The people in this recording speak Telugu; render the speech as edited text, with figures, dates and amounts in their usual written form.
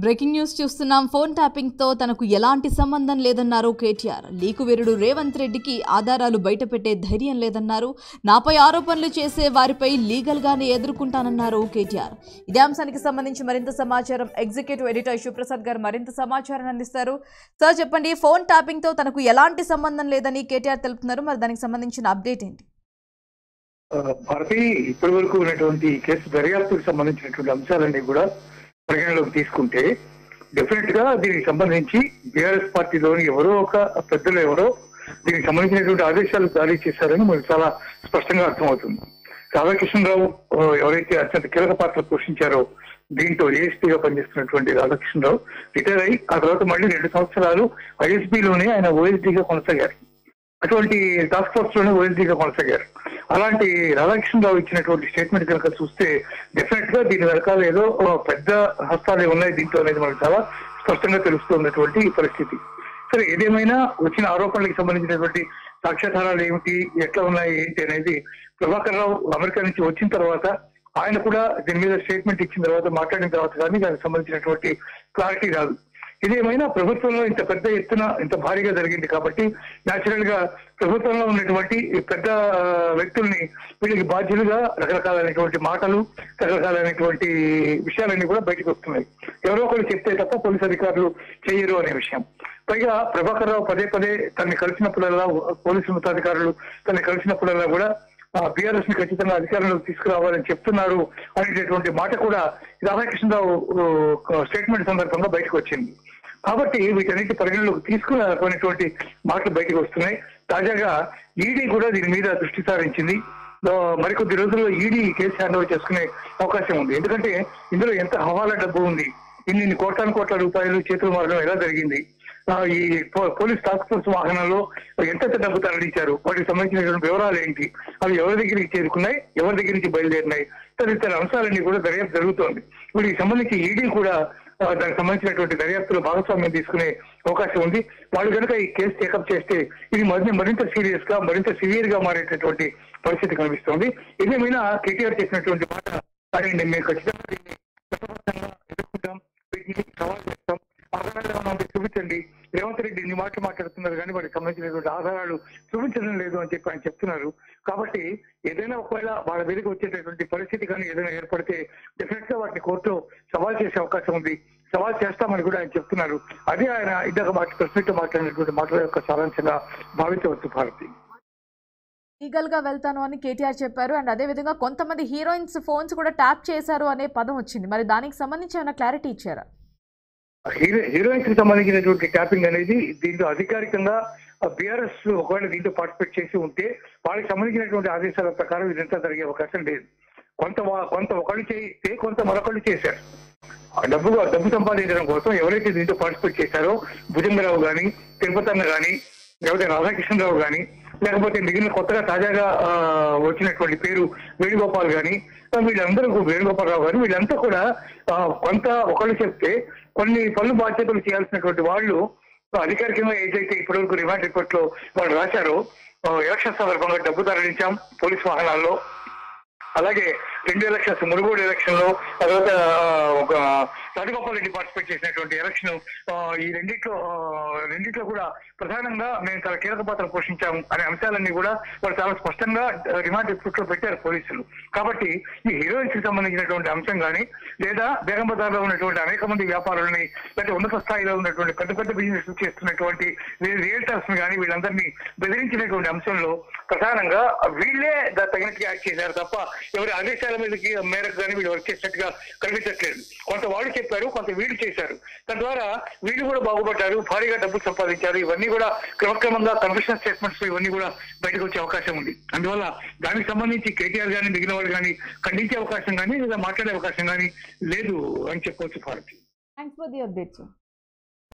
బ్రేకింగ్ న్యూస్ చూస్తున్నాం. ఫోన్ ట్యాపింగ్ తో తనకు ఎలాంటి సంబంధం లేదన్నారు కేటీఆర్. లీకు వీరుడు రేవంత్ రెడ్డికి ఆధారాలు బయటపెట్టే ధైర్యం లేదన్నారు. నాపై ఆరోపణలు చేసే వారిపై లీగల్ గానే ఎదుర్కొంటానన్నారు కేటీఆర్. ఇదే అంశానికి సంబంధించి మరింత సమాచారం ఎగ్జిక్యూటివ్ ఎడిటర్ శివప్రసాద్ గారు మరింత సమాచారం అందిస్తారు. సార్ చెప్పండి, ఫోన్ ట్యాపింగ్ తో తనకు ఎలాంటి సంబంధం లేదని కేటీఆర్ తెలుపుతున్నారు. మరి దానికి సంబంధించిన అప్డేట్ ఏంటి? భారతి, ఇప్పటి వరకు ఉన్నటువంటి కేసు దర్యాప్తుకు సంబంధించినటువంటి అంశాలన్నీ కూడా పరిగణలోకి తీసుకుంటే డెఫినెట్ గా దీనికి సంబంధించి బీఆర్ఎస్ పార్టీలోని ఎవరో ఒక పెద్దలు ఎవరో దీనికి సంబంధించినటువంటి ఆదేశాలు జారీ చేశారని మనకు చాలా స్పష్టంగా అర్థమవుతుంది. రాధాకృష్ణరావు ఎవరైతే అత్యంత కీలక పాత్ర పోషించారో దీంట్లో ఏఎస్పీగా పనిచేస్తున్నటువంటి రాధాకృష్ణరావు రిటైర్ అయ్యి ఆ తర్వాత మళ్ళీ 2 సంవత్సరాలు ఐఎస్పీలోనే ఆయన ఓఎస్డీగా కొనసాగారు. అటువంటి టాస్క్ ఫోర్స్ లోనే ఓఎస్డీగా కొనసాగారు. అలాంటి రాధాకృష్ణరావు ఇచ్చినటువంటి స్టేట్మెంట్ కనుక చూస్తే డెఫినెట్ గా దీని వెనకాల ఏదో పెద్ద హస్తాలే ఉన్నాయి దీంట్లో అనేది మనకు చాలా స్పష్టంగా తెలుస్తున్నటువంటి పరిస్థితి. సరే, ఏదేమైనా వచ్చిన ఆరోపణలకు సంబంధించినటువంటి సాక్ష్యాధారాలు ఏమిటి, ఎట్లా ఉన్నాయి ఏంటి అనేది ప్రభాకర్ రావు అమెరికా నుంచి వచ్చిన తర్వాత ఆయన కూడా దీని మీద స్టేట్మెంట్ ఇచ్చిన తర్వాత మాట్లాడిన తర్వాత కానీ దానికి సంబంధించినటువంటి క్లారిటీ రాదు. ఇదేమైనా ప్రభుత్వంలో ఇంత పెద్ద ఎత్తున ఇంత భారీగా జరిగింది కాబట్టి న్యాచురల్ గా ప్రభుత్వంలో ఉన్నటువంటి పెద్ద వ్యక్తుల్ని వీళ్ళకి బాధ్యులుగా రకరకాలైనటువంటి మాటలు రకరకాలైనటువంటి విషయాలన్నీ కూడా బయటకు వస్తున్నాయి. ఎవరో ఒకరు చెప్తే తప్ప పోలీసు అధికారులు చేయరు అనే విషయం. పైగా ప్రభాకర్ రావు పదే పదే తనని కలిసినప్పుడల్లా పోలీసు ఉన్నతాధికారులు తనని కలిసినప్పుడల్లా కూడా బీఆర్ఎస్ ని ఖచ్చితంగా అధికారంలోకి తీసుకురావాలని చెప్తున్నారు అనేటటువంటి మాట కూడా రాధాకృష్ణరావు స్టేట్మెంట్ సందర్భంగా బయటకు వచ్చింది. కాబట్టి వీటన్నిటి పరిగణలోకి తీసుకునేటువంటి మాటలు బయటకు వస్తున్నాయి. తాజాగా ఈడీ కూడా దీని మీద దృష్టి సారించింది. మరికొద్ది రోజుల్లో ఈడీ కేసు హ్యాండ్ ఓవర్ చేసుకునే అవకాశం ఉంది. ఎందుకంటే ఇందులో ఎంత హవాలా డబ్బు ఉంది, ఇన్ని కోట్ల రూపాయలు చేతులు మారడం ఎలా జరిగింది, ఈ పోలీస్ టాస్క్ ఫోర్స్ వాహనంలో ఎంతెంత డబ్బు తరలించారు, వాటికి సంబంధించినటువంటి వివరాలు ఏంటి, అవి ఎవరి దగ్గరికి చేరుకున్నాయి, ఎవరి దగ్గర నుంచి బయలుదేరినాయి, తదితర అంశాలన్నీ కూడా దర్యాప్తు జరుగుతోంది. వీటికి సంబంధించి ఈడీ కూడా దానికి సంబంధించినటువంటి దర్యాప్తులో భాగస్వామ్యం తీసుకునే అవకాశం ఉంది. వాళ్ళు కనుక ఈ కేసు టేకప్ చేస్తే ఇది మరింత సీరియస్ గా మరింత సివియర్ గా మారేటటువంటి పరిస్థితి కనిపిస్తోంది. ఏదేమైనా కేటీఆర్ చెప్పినటువంటి మాట అదేంటి, మేము ఖచ్చితంగా దీన్ని ఎదుర్కొంటాం, వీటిని సవాల్ చేస్తాం, ఆధారాలు చూపించండి. రేవంత్ రెడ్డి ఇన్ని మాటలు మాట్లాడుతున్నారు కానీ వాటికి సంబంధించినటువంటి ఆధారాలు చూపించడం లేదు అని చెప్పి ఆయన చెప్తున్నారు. కాబట్టి ఏదైనా ఒకవేళ వాళ్ళ మీదకి వచ్చేటటువంటి పరిస్థితి కానీ ఏదైనా ఏర్పడితే డెఫినెట్ గా వాటిని కోర్టులో సవాల్ చేసే అవకాశం ఉంది. సవాల్ చేస్తామని కూడా ఆయన చెప్తున్నారు. అదే ఆయన ఇందాక ప్రశ్నతో మాట్లాడినటువంటి మాటల యొక్క సారాంశంగా భావించవచ్చు. భారతి, లీగల్ గా వెళ్తాను అని కేటీఆర్ చెప్పారు. అండ్ అదే విధంగా కొంతమంది హీరోయిన్స్ ఫోన్స్ కూడా ట్యాప్ చేశారు అనే పదం వచ్చింది. మరి దానికి సంబంధించి ఏమైనా క్లారిటీ ఇచ్చారా? హీరోయిన్స్ కి సంబంధించినటువంటి ట్యాపింగ్ అనేది దీంట్లో అధికారికంగా బీఆర్ఎస్ ఒకవేళ దీంట్లో పార్టిసిపేట్ చేసి ఉంటే వాళ్ళకి సంబంధించినటువంటి ఆదేశాల ప్రకారం ఇదంతా జరిగే అవకాశం లేదు. కొంత ఒకళ్ళు చేయిస్తే కొంత మరొకళ్ళు చేశారు. డబ్బు సంపాదించడం కోసం ఎవరైతే దీంట్లో పార్టిసిపేట్ చేశారో భుజంగరావు కానీ, తిరుపతన్న కానీ, లేకపోతే రాధాకృష్ణరావు కానీ, లేకపోతే మిగిలిన కొత్తగా తాజాగా వచ్చినటువంటి పేరు వేణుగోపాల్ కానీ, వీళ్ళందరూ వేణుగోపాలరావు గారు వీళ్ళంతా కూడా కొంత ఒకళ్ళు చెప్తే కొన్ని పనులు బాధ్యతలు చేయాల్సినటువంటి వాళ్ళు అధికారికంగా ఏదైతే ఇప్పటివరకు రిమాండ్ రిపోర్ట్ లో వాళ్ళు రాశారో ఎలక్షన్ సందర్భంగా డబ్బు తరలించాం పోలీస్ వాహనాల్లో, అలాగే 2 ఎలక్షన్స్ మునుగోడు ఎలక్షన్ లో, తర్వాత ఒక రాజగోపాల్ రెడ్డి పార్టిసిపేట్ చేసినటువంటి ఎలక్షన్, ఈ రెండిట్లో కూడా ప్రధానంగా మేము చాలా కీలక పాత్ర పోషించాము అనే అంశాలన్నీ కూడా వాళ్ళు చాలా స్పష్టంగా రిమాండ్ రిపోర్ట్ లో పెట్టారు పోలీసులు. కాబట్టి ఈ హీరోయిన్స్ కి సంబంధించినటువంటి అంశం కానీ, లేదా బేగం బజార్ లో ఉన్నటువంటి అనేక మంది వ్యాపారులని, లేకపోతే ఉన్నత స్థాయిలో ఉన్నటువంటి పెద్ద బిజినెస్ చేస్తున్నటువంటి రియల్టర్స్ కానీ వీళ్ళందరినీ బెదిరించినటువంటి అంశంలో ప్రధానంగా వీళ్ళే తగినట్టుగా యాక్ట్ చేశారు తప్ప ఎవరి ఆదేశాల మేరకు కానీ వీళ్ళు వర్క్ చేసినట్టుగా కనిపించట్లేదు. కొంత వాళ్ళు చెప్పారు, కొంత వీళ్ళు చేశారు. తద్వారా వీళ్ళు కూడా బాగుపడ్డారు, భారీగా డబ్బులు సంపాదించారు. ఇవన్నీ కూడా క్రమక్రమంగా కన్ఫెషన్ స్టేట్మెంట్స్ ఇవన్నీ కూడా బయటకు వచ్చే అవకాశం ఉంది. అందువల్ల దానికి సంబంధించి కేటీఆర్ కానీ మిగిలిన వాళ్ళు కానీ ఖండించే అవకాశం కానీ లేదా మాట్లాడే అవకాశం కానీ లేదు అని చెప్పవచ్చు. Bharati, thanks for the update.